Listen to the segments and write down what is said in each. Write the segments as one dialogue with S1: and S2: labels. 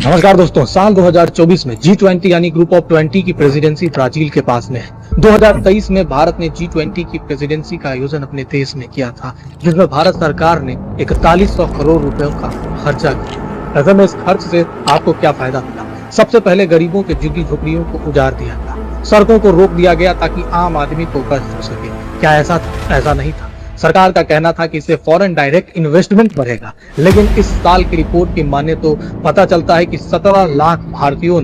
S1: नमस्कार दोस्तों, साल 2024 में G20 यानी ग्रुप ऑफ 20 की प्रेसिडेंसी ब्राजील के पास में है। 2023 में भारत ने G20 की प्रेसिडेंसी का आयोजन अपने देश में किया था, जिसमें भारत सरकार ने 4100 करोड़ रुपयों का खर्चा किया। ऐसे में इस खर्च से आपको क्या फायदा मिला? सबसे पहले गरीबों के झुग्गी झोपड़ियों को उजाड़ दिया गया, सड़कों को रोक दिया गया ताकि आम आदमी को कष्ट हो सके। क्या ऐसा था? ऐसा नहीं था। सरकार का कहना था कि इससे फॉरेन डायरेक्ट इन्वेस्टमेंट बढ़ेगा, लेकिन इस साल की रिपोर्ट की माने तो पता चलता है कि 17 लाख भारतीयों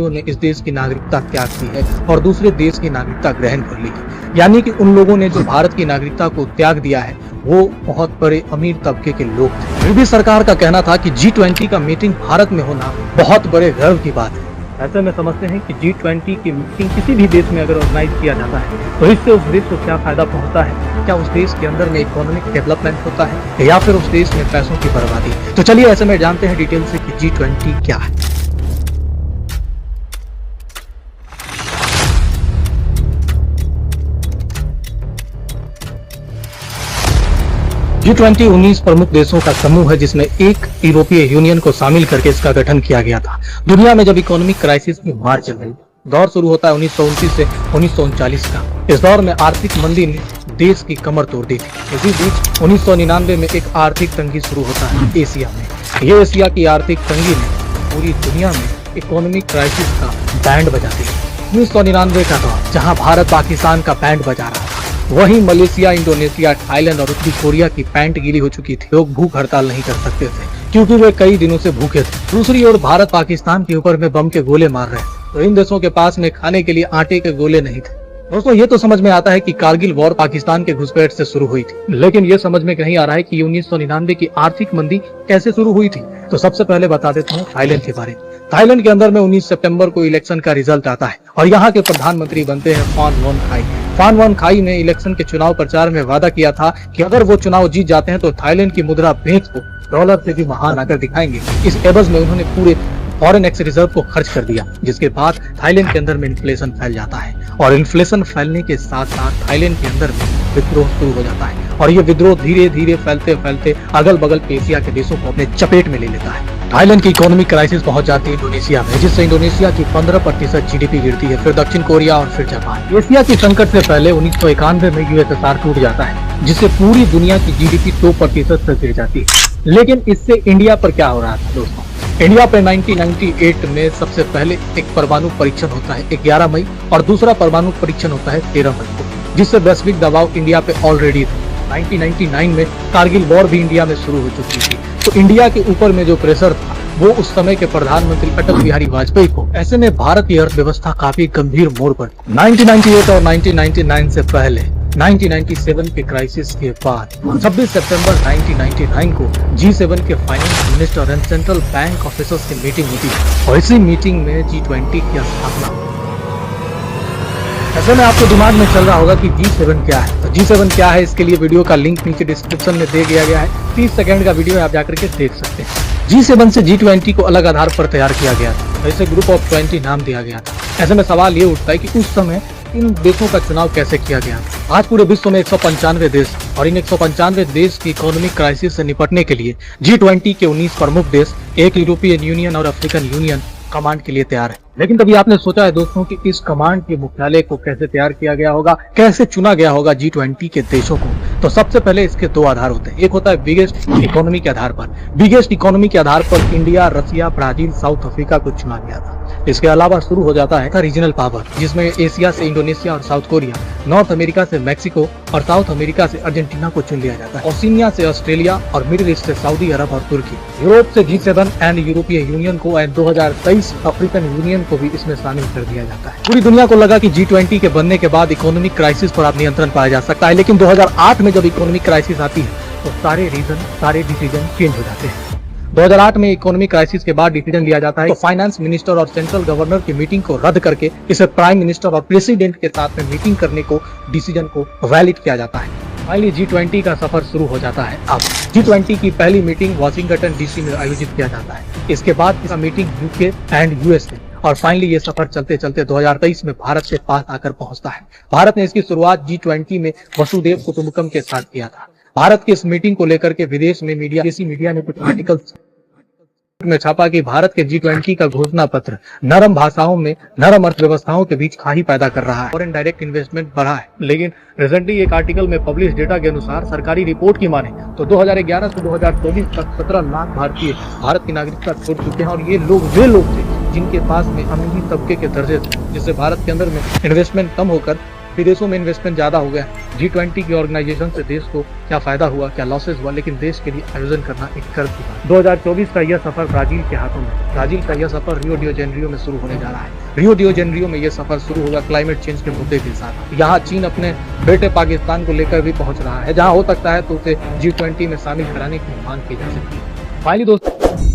S1: ने इस देश की नागरिकता त्याग दी है और दूसरे देश की नागरिकता ग्रहण कर ली है। यानी कि उन लोगों ने जो भारत की नागरिकता को त्याग दिया है वो बहुत बड़े अमीर तबके के लोग थे। फिर भी सरकार का कहना था कि G20 का मीटिंग भारत में होना बहुत बड़े गर्व की बात है। ऐसे में समझते हैं कि G20 की मीटिंग किसी भी देश में अगर ऑर्गेनाइज किया जाता है तो इससे उस देश को क्या फायदा पहुंचता है? क्या उस देश के अंदर में इकोनॉमिक डेवलपमेंट होता है या फिर उस देश में पैसों की बर्बादी? तो चलिए ऐसे में जानते हैं डिटेल से कि G20 क्या है। G20 19 प्रमुख देशों का समूह है, जिसमें एक यूरोपीय यूनियन को शामिल करके इसका गठन किया गया था। दुनिया में जब इकोनॉमिक क्राइसिस की मार चल रही, दौर शुरू होता है 1929 से 1939 का। इस दौर में आर्थिक मंदी ने देश की कमर तोड़ दी थी। इसी बीच 1999 में एक आर्थिक तंगी शुरू होता है एशिया में। ये एशिया की आर्थिक तंगी ने पूरी दुनिया में इकोनॉमिक क्राइसिस का बैंड बजा दिया। 1999 का दौर, जहाँ भारत पाकिस्तान का बैंड बजा रहा था, वहीं मलेशिया, इंडोनेशिया, थाईलैंड और उत्तरी कोरिया की पैंट गीली हो चुकी थी। लोग भूख हड़ताल नहीं कर सकते थे क्योंकि वे कई दिनों से भूखे थे। दूसरी ओर भारत पाकिस्तान के ऊपर में बम के गोले मार रहे थे, तो इन देशों के पास में खाने के लिए आटे के गोले नहीं थे। दोस्तों, ये तो समझ में आता है कि कारगिल वॉर पाकिस्तान के घुसपैठ से शुरू हुई थी, लेकिन ये समझ में नहीं आ रहा है कि 1999 की आर्थिक मंदी कैसे शुरू हुई थी। तो सबसे पहले बता देता हूँ थाईलैंड के बारे में। थाईलैंड के अंदर में 19 सितंबर को इलेक्शन का रिजल्ट आता है और यहाँ के प्रधानमंत्री बनते हैं फान वन खाई। फान वन खाई ने इलेक्शन के चुनाव प्रचार में वादा किया था कि अगर वो चुनाव जीत जाते हैं तो थाईलैंड की मुद्रा बेच को डॉलर से भी महान आकर दिखाएंगे। इस एवज में उन्होंने पूरे फॉरेन एक्स रिजर्व को खर्च कर दिया, जिसके बाद थाईलैंड के अंदर में इन्फ्लेशन फैल जाता है और इन्फ्लेशन फैलने के साथ साथ थाईलैंड के अंदर में विद्रोह शुरू हो जाता है और ये विद्रोह धीरे धीरे फैलते फैलते अगल बगल के एशिया के देशों को अपने चपेट में ले लेता है। थाईलैंड की इकोनॉमिक क्राइसिस पहुंच जाती है इंडोनेशिया में, जिससे इंडोनेशिया की 15% जीडीपी गिरती है, फिर दक्षिण कोरिया और फिर जापान। एशिया की संकट से पहले 1991 में यूएसएसआर टूट जाता है, जिससे पूरी दुनिया की जीडीपी 2% से गिर जाती है। लेकिन इससे इंडिया पर क्या हो रहा था दोस्तों? इंडिया पे 1998 में सबसे पहले एक परमाणु परीक्षण होता है 11 मई और दूसरा परमाणु परीक्षण होता है 13 मई को, जिससे वैश्विक दबाव इंडिया पे ऑलरेडी था। 1999 में कारगिल वॉर भी इंडिया में शुरू हो चुकी थी, तो इंडिया के ऊपर में जो प्रेशर था वो उस समय के प्रधानमंत्री अटल बिहारी वाजपेयी को। ऐसे में भारत की अर्थव्यवस्था काफी गंभीर मोड़ पर 1998 और 1999 से पहले 1997 के क्राइसिस के बाद 26 सितंबर 1999 को G7 के finance minister and central bank officers की मीटिंग होती है और इसी मीटिंग में G20 की स्थापना। ऐसे में आपको दिमाग में चल रहा होगा कि G7 क्या है। तो G7 क्या है, इसके लिए वीडियो का लिंक नीचे डिस्क्रिप्शन में दे दिया गया है। 30 सेकंड का वीडियो आप जाकर के देख सकते हैं। G7 से G20 को अलग आधार पर तैयार किया गया था, इसे ग्रुप ऑफ 20 नाम दिया गया था। ऐसे में सवाल ये उठता है कि उस समय इन देशों का चुनाव कैसे किया गया? आज पूरे विश्व में 195 देश और इन 195 देश की इकोनॉमिक क्राइसिस से निपटने के लिए G20 के 19 प्रमुख देश, एक यूरोपियन यूनियन और अफ्रीकन यूनियन कमांड के लिए तैयार है। लेकिन कभी आपने सोचा है दोस्तों कि इस कमांड के मुख्यालय को कैसे तैयार किया गया होगा, कैसे चुना गया होगा G20 के देशों को? तो सबसे पहले इसके दो आधार होते हैं। एक होता है बिगेस्ट इकोनॉमी के आधार पर। बिगेस्ट इकोनॉमी के आधार पर इंडिया, रसिया, ब्राजील, साउथ अफ्रीका को चुना गया था। इसके अलावा शुरू हो जाता है रीजनल पावर, जिसमें एशिया से इंडोनेशिया और साउथ कोरिया, नॉर्थ अमेरिका से मैक्सिको और साउथ अमेरिका से अर्जेंटीना को चुन लिया जाता है, ओशिनिया से ऑस्ट्रेलिया और मिडिल ईस्ट से सऊदी अरब और तुर्की, यूरोप से G7 एंड यूरोपीय यूनियन को एंड 2023 अफ्रीकन यूनियन को भी इसमें शामिल कर दिया जाता है। पूरी दुनिया को लगा कि G20 के बनने के बाद इकोनॉमिक क्राइसिस पर अब नियंत्रण पाया जा सकता है, लेकिन 2008 में जब इकोनॉमिक क्राइसिस आती है तो सारे डिसीजन चेंज हो जाते हैं। 2008 में इकोनॉमिक क्राइसिस के बाद डिसीजन लिया जाता है तो फाइनेंस मिनिस्टर और सेंट्रल गवर्नर की मीटिंग को रद्द करके इसे प्राइम मिनिस्टर और प्रेसिडेंट के साथ में मीटिंग करने को डिसीजन को वैलिड किया जाता है। फाइनली G20 का सफर शुरू हो जाता है। अब G20 की पहली मीटिंग वाशिंगटन DC में आयोजित किया जाता है। इसके बाद इसका मीटिंग यूके एंड यूएस में और फाइनली ये सफर चलते चलते 2023 में भारत के पास आकर पहुंचता है। भारत ने इसकी शुरुआत G20 में वसुदेव कुटुंबकम के साथ किया था। भारत की इस मीटिंग को लेकर के विदेश में मीडिया ने कुछ आर्टिकल्स में छापा कि भारत के G20 का घोषणा पत्र नरम भाषाओं में नरम अर्थव्यवस्थाओं के बीच खाई पैदा कर रहा है। फॉरेन डायरेक्ट इन्वेस्टमेंट बढ़ा है, लेकिन रिसेंटली एक आर्टिकल में पब्लिश डेटा के अनुसार सरकारी रिपोर्ट की माने तो 2011 से 2024 तक 17 लाख भारतीय भारत की नागरिकता छोड़ चुके हैं और ये लोग वे लोग थे जिनके पास में अमीरी तबके के दर्जे थे, जिससे भारत के अंदर में इन्वेस्टमेंट कम होकर विदेशों में इन्वेस्टमेंट ज्यादा हो गया। G20 की ऑर्गेनाइजेशन से देश को क्या फायदा हुआ, क्या लॉसेस हुआ, लेकिन देश के लिए आयोजन करना एक कर्ज था। 2024 का यह सफर ब्राजील के हाथों में। ब्राजील का यह सफर रियो डी जेनेरियो में शुरू होने जा रहा है। रियो डी जेनेरियो में यह सफर शुरू होगा क्लाइमेट चेंज के मुद्दे के साथ। यहाँ चीन अपने बेटे पाकिस्तान को लेकर भी पहुंच रहा है, जहाँ हो सकता है तो उसे G20 में शामिल कराने की मांग की जा सकती है। फाइनली दोस्तों,